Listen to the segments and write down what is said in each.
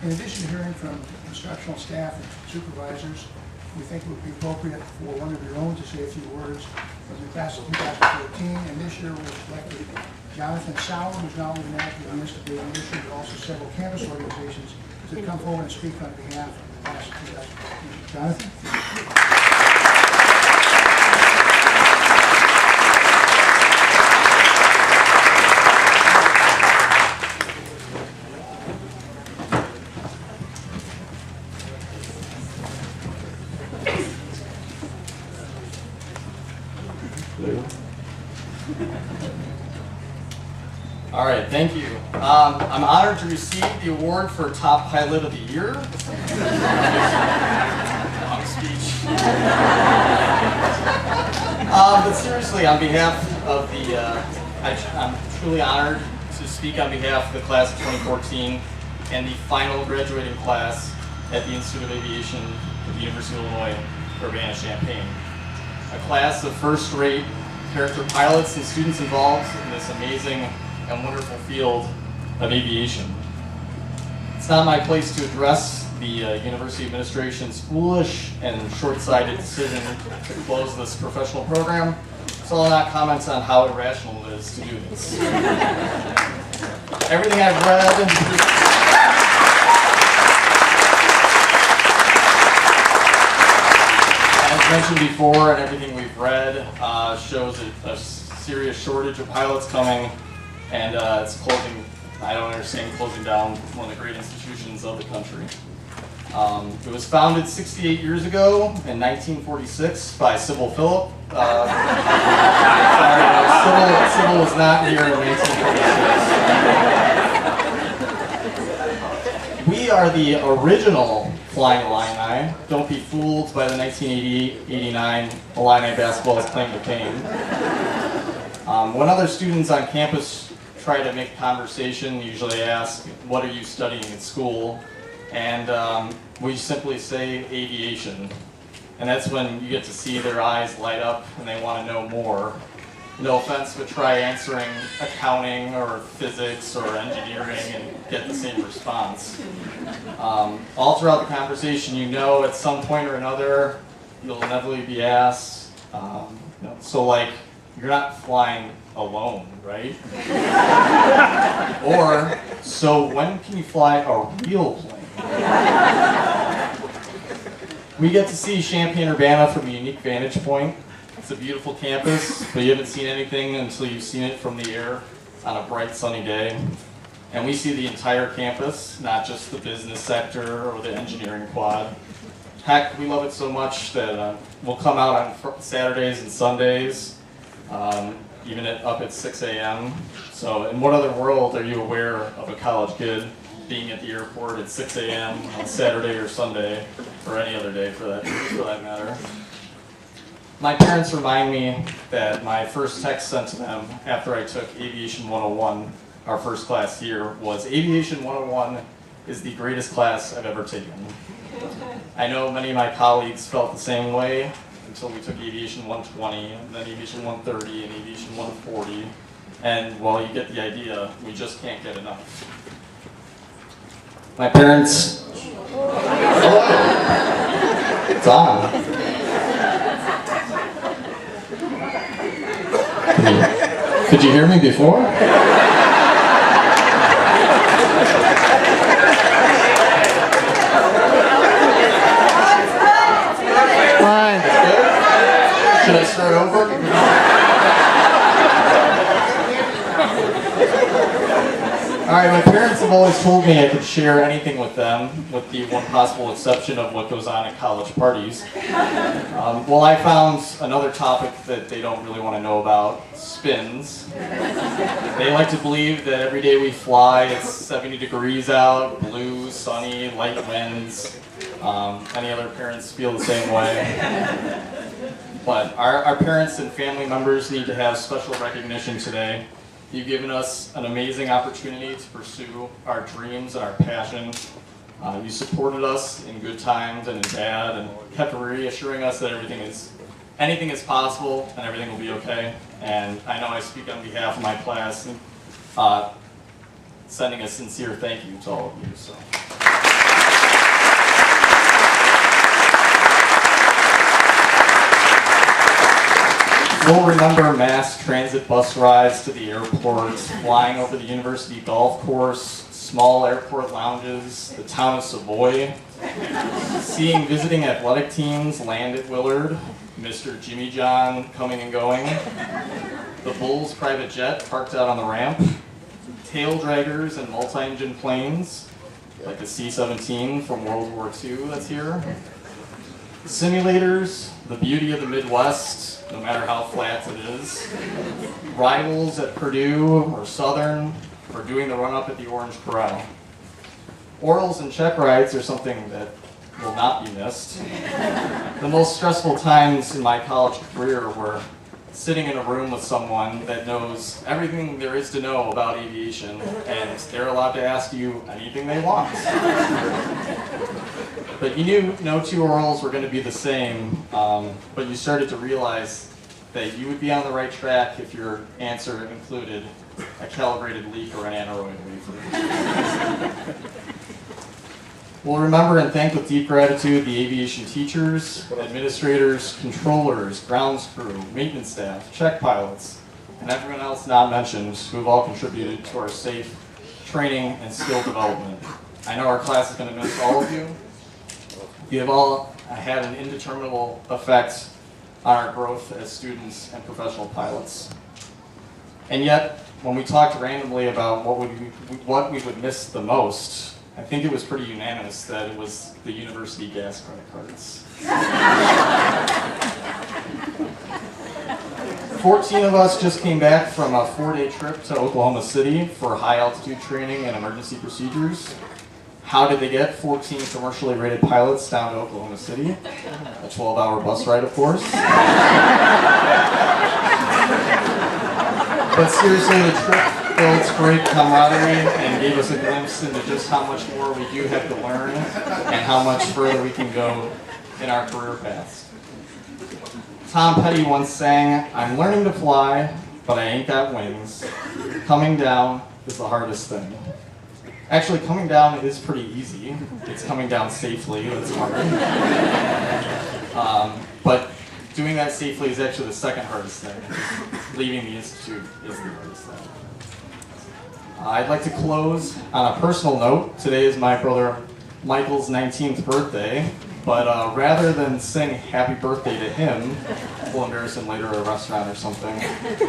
In addition to hearing from instructional staff and supervisors, we think it would be appropriate for one of your own to say a few words from the class of 2014. And this year we selected Jonathan Sauer, who's not only an active in the Institute of Aviation, but also several campus organizations, to come forward and speak on behalf of the class of 2014. Jonathan? All right, thank you. I'm honored to receive the award for Top Pilot of the Year. Long speech. But seriously, on behalf of the, I'm truly honored to speak on behalf of the class of 2014 and the final graduating class at the Institute of Aviation at the University of Illinois, Urbana-Champaign. A class of first-rate character pilots and students involved in this amazing and wonderful field of aviation. It's not my place to address the university administration's foolish and short-sighted decision to close this professional program, so I'll not comment on how irrational it is to do this. Everything I've read, as mentioned before, and everything we've read shows a serious shortage of pilots coming. And it's closing, I don't understand closing down one of the great institutions of the country. It was founded 68 years ago in 1946 by Sybil Phillip. Sorry, no, Sybil was not here in 1946. We are the original Flying Illini. Don't be fooled by the 1988-89 Illini basketball's claim to fame. When other students on campus try to make conversation, usually ask, what are you studying in school? And we simply say aviation. And that's when you get to see their eyes light up and they want to know more. No offense, but try answering accounting or physics or engineering and get the same response. All throughout the conversation, you know at some point or another, you'll inevitably be asked, so like, you're not flying alone, right? Or, so when can you fly a real plane? We get to see Champaign-Urbana from a unique vantage point. It's a beautiful campus, but you haven't seen anything until you've seen it from the air on a bright sunny day. And we see the entire campus, not just the business sector or the engineering quad. Heck, we love it so much that we'll come out on Saturdays and Sundays, even up at 6 a.m. So in what other world are you aware of a college kid being at the airport at 6 a.m. on Saturday or Sunday, or any other day for that matter? My parents remind me that my first text sent to them after I took Aviation 101, our first class here, was Aviation 101 is the greatest class I've ever taken. I know many of my colleagues felt the same way until we took Aviation 120, and then Aviation 130, and Aviation 140. And well, you get the idea, we just can't get enough. My parents... Hello! It's on. Could you hear me before? Fine. Should I start over? Alright, my parents have always told me I could share anything with them, with the one possible exception of what goes on at college parties. Well, I found another topic that they don't really want to know about, spins. They like to believe that every day we fly, it's 70 degrees out, blue, sunny, light winds. Any other parents feel the same way? But our parents and family members need to have special recognition today. You've given us an amazing opportunity to pursue our dreams and our passion. You supported us in good times and in bad, and kept reassuring us that anything is possible and everything will be okay. And I know I speak on behalf of my class, sending a sincere thank you to all of you. So. We'll remember mass transit bus rides to the airport, flying over the university golf course, small airport lounges, the town of Savoy, seeing visiting athletic teams land at Willard, Mr. Jimmy John coming and going, the Bulls private jet parked out on the ramp, tail draggers and multi-engine planes, like the C-17 from World War II that's here, simulators, the beauty of the Midwest, no matter how flat it is, rivals at Purdue or Southern, or doing the run-up at the Orange Corral. Orals and check rides are something that will not be missed. The most stressful times in my college career were sitting in a room with someone that knows everything there is to know about aviation, and they're allowed to ask you anything they want. But you knew no two orals were going to be the same, but you started to realize that you would be on the right track if your answer included a calibrated leak or an aneroid wafer. We'll remember and thank with deep gratitude the aviation teachers, administrators, controllers, grounds crew, maintenance staff, check pilots, and everyone else not mentioned who have all contributed to our safe training and skill development. I know our class is going to miss all of you. You have all had an indeterminable effect on our growth as students and professional pilots. And yet, when we talked randomly about what we would miss the most, I think it was pretty unanimous that it was the university gas credit cards. 14 of us just came back from a 4-day trip to Oklahoma City for high altitude training and emergency procedures. How did they get 14 commercially rated pilots down to Oklahoma City? A 12-hour bus ride, of course. But seriously, the trip built great camaraderie and gave us a glimpse into just how much more we do have to learn and how much further we can go in our career paths. Tom Petty once sang, "I'm learning to fly, but I ain't got wings. Coming down is the hardest thing." Actually, coming down is pretty easy. It's coming down safely that's hard. But doing that safely is actually the second hardest thing. Leaving the Institute is the hardest thing. I'd like to close on a personal note. Today is my brother Michael's 19th birthday, but rather than sing happy birthday to him, we'll embarrass him later at a restaurant or something,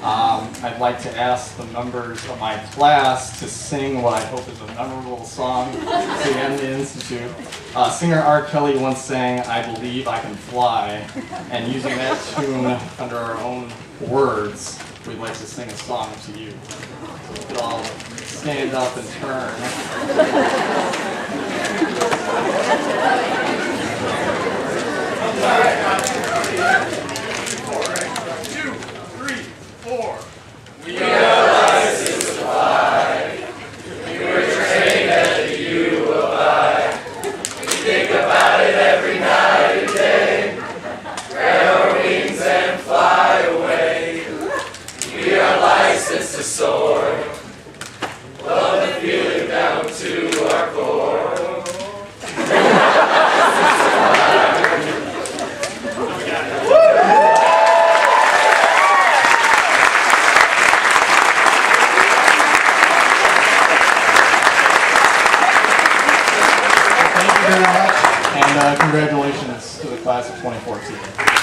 I'd like to ask the members of my class to sing what I hope is a memorable song to the end of the Institute. Singer R. Kelly once sang, "I Believe I Can Fly," and using that tune under our own words, we'd like to sing a song to you. We could all stand up and turn. 2, 3, 4. We are licensed to fly. We were trained at the U of I. We think about it every night and day. Spread our wings and fly away. We are licensed to soar. Love the feeling down to our core. Thank you very much, and congratulations to the class of 2014.